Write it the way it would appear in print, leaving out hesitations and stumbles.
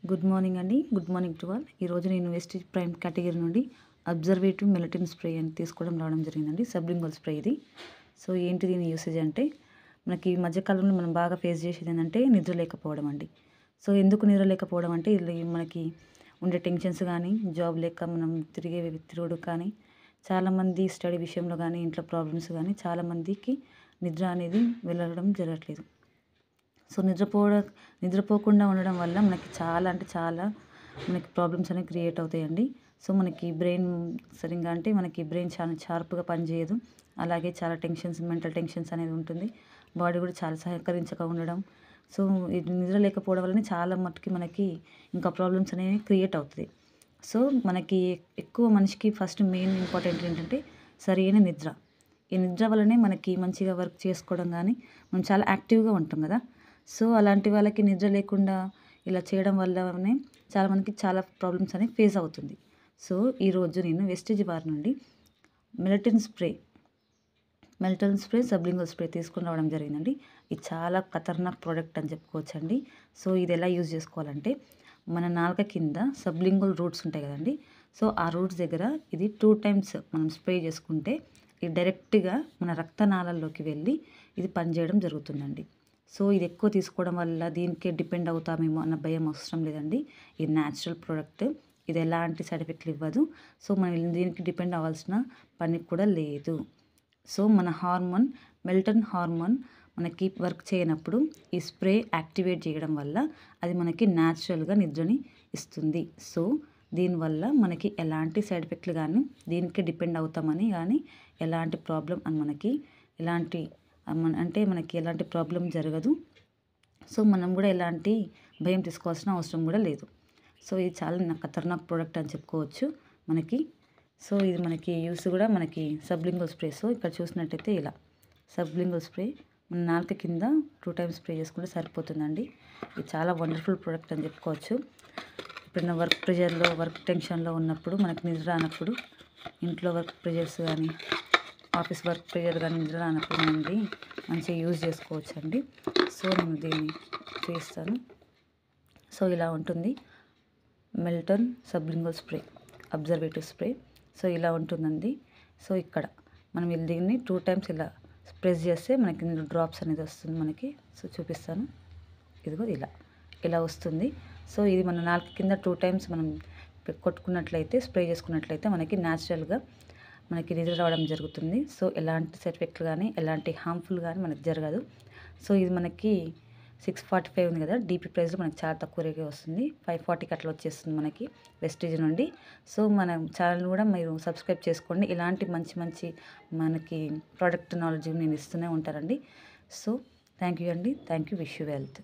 Good morning అండి. Good morning to all. ఈరోజు నేను వెస్టీజ్ ప్రైమ్ కేటగిరీ నుండి అబ్జర్వేటివ్ మెలటిన్ స్ప్రే అని తీసుకోవడం రావడం జరిగిందండి. సబ్లింగ్వల్ స్ప్రే ఇది. సో ఏంటి దీని యూసేజ్ అంటే, మనకి ఈ మధ్యకాలంలో మనం బాగా ఫేస్ చేసేది ఏంటంటే నిద్ర లేకపోవడం అండి. సో ఎందుకు నిద్ర లేకపోవడం అంటే, ఇది మనకి ఉండే టెన్షన్స్ కానీ, జాబ్ లేక మనం తిరుగుడు కానీ, చాలామంది స్టడీ విషయంలో కానీ, ఇంట్లో ప్రాబ్లమ్స్ కానీ చాలామందికి నిద్ర అనేది వెళ్ళడం జరగట్లేదు. సో నిద్రపోకుండా ఉండడం వల్ల మనకి చాలా మనకి ప్రాబ్లమ్స్ అనేవి క్రియేట్ అవుతాయండి. సో మనకి బ్రెయిన్ సరిగ్గా అంటే మనకి బ్రెయిన్ చాలా షార్ప్గా పనిచేయదు. అలాగే చాలా మెంటల్ టెన్షన్స్ అనేది ఉంటుంది. బాడీ కూడా చాలా సహకరించక ఉండడం. సో ఇది నిద్ర లేకపోవడం వల్లనే చాలా మట్టుకి మనకి ఇంకా ప్రాబ్లమ్స్ అనేవి క్రియేట్ అవుతుంది. సో మనకి ఎక్కువ మనిషికి ఫస్ట్ మెయిన్ ఇంపార్టెంట్ ఏంటంటే సరైన నిద్ర. ఈ నిద్ర వల్లనే మనకి మంచిగా వర్క్ చేసుకోవడం కానీ, మనం చాలా యాక్టివ్గా ఉంటాం కదా. సో అలాంటి వాళ్ళకి నిద్ర లేకుండా ఇలా చేయడం వల్లనే చాలామందికి చాలా ప్రాబ్లమ్స్ అనేవి ఫేస్ అవుతుంది. సో ఈరోజు నేను వెస్టీజ్ బార్ నుండి మెలటిన్ స్ప్రే సబ్లింగ్వల్ స్ప్రే తీసుకుని రావడం జరిగిందండి. ఇది చాలా ఖతర్నాక్ ప్రోడక్ట్ అని చెప్పుకోవచ్చండి. సో ఇది ఎలా యూజ్ చేసుకోవాలంటే, మన నాలుక కింద సబ్లింగ్వల్ రూట్స్ ఉంటాయి కదండి. సో ఆ రూట్స్ దగ్గర ఇది 2 times మనం స్ప్రే చేసుకుంటే ఇది డైరెక్ట్గా మన రక్తనాళాల్లోకి వెళ్ళి ఇది పనిచేయడం జరుగుతుందండి. సో ఇది ఎక్కువ తీసుకోవడం వల్ల దీనికే డిపెండ్ అవుతామేమో అన్న భయం అవసరం లేదండి. ఇది న్యాచురల్ ప్రోడక్ట్. ఇది ఎలాంటి సైడ్ ఎఫెక్ట్లు ఇవ్వదు. సో మనం దీనికి డిపెండ్ అవ్వాల్సిన పని కూడా లేదు. సో మన మెల్టన్ హార్మోన్ మనకి వర్క్ చేయనప్పుడు ఈ స్ప్రే యాక్టివేట్ చేయడం వల్ల అది మనకి న్యాచురల్గా నిద్రని ఇస్తుంది. సో దీనివల్ల మనకి ఎలాంటి సైడ్ ఎఫెక్ట్లు కానీ, దీనికి డిపెండ్ అవుతామని కానీ ఎలాంటి ప్రాబ్లం అని మనకి మనకి ఎలాంటి ప్రాబ్లం జరగదు. సో మనం కూడా ఎలాంటి భయం తీసుకోవాల్సిన అవసరం కూడా లేదు. సో ఇది చాలా ఖతర్నాక్ ప్రోడక్ట్ అని చెప్పుకోవచ్చు మనకి. సో ఇది మనకి యూస్ కూడా మనకి సబ్లింగ్వల్ స్ప్రే. సో ఇక్కడ చూసినట్టయితే ఇలా సబ్లింగ్వల్ స్ప్రే మన నాలుక కింద 2 times స్ప్రే చేసుకుంటే సరిపోతుందండి. ఇది చాలా వండర్ఫుల్ ప్రోడక్ట్ అని చెప్పుకోవచ్చు. ఎప్పుడైనా వర్క్ టెన్షన్లో ఉన్నప్పుడు, మనకి నిద్ర రానప్పుడు, ఇంట్లో వర్క్ ప్రెషర్స్ కానీ, ఆఫీస్ వర్క్ ప్రెషర్ కానీ నిద్ర రానప్పుడు మంచిగా యూజ్ చేసుకోవచ్చు అండి. సో నేను దీన్ని చేస్తాను. సో ఇలా ఉంటుంది Melton sublingual spray, observative spray. So ఇలా ఉంటుందండి. సో ఇక్కడ మనం దీన్ని 2 times ఇలా ప్రెస్ చేస్తే మనకి డ్రాప్స్ అనేది వస్తుంది మనకి. సో చూపిస్తాను. ఇదిగో ఇలా వస్తుంది. సో ఇది మన నాలుక కింద 2 times మనం కొట్టుకున్నట్లయితే, స్ప్రే చేసుకున్నట్లయితే మనకి న్యాచురల్గా మనకి నిద్ర రావడం జరుగుతుంది. సో ఎలాంటి సైడ్ ఎఫెక్ట్లు కానీ, ఎలాంటి హార్మ్ఫుల్ కానీ మనకి జరగదు. సో ఇది మనకి 645 ఉంది కదా, డీపీ ప్రైస్లో మనకి చాలా తక్కువ రేటే వస్తుంది. 540కి అట్లా వచ్చేస్తుంది మనకి వెస్టీజ్ నుండి. సో మన ఛానల్ కూడా మీరు సబ్స్క్రైబ్ చేసుకోండి. ఇలాంటి మంచి మనకి ప్రోడక్ట్ నాలెడ్జ్ నేను ఇస్తూనే ఉంటానండి. సో థ్యాంక్ యూ అండి. Thank you. Wish you wealth.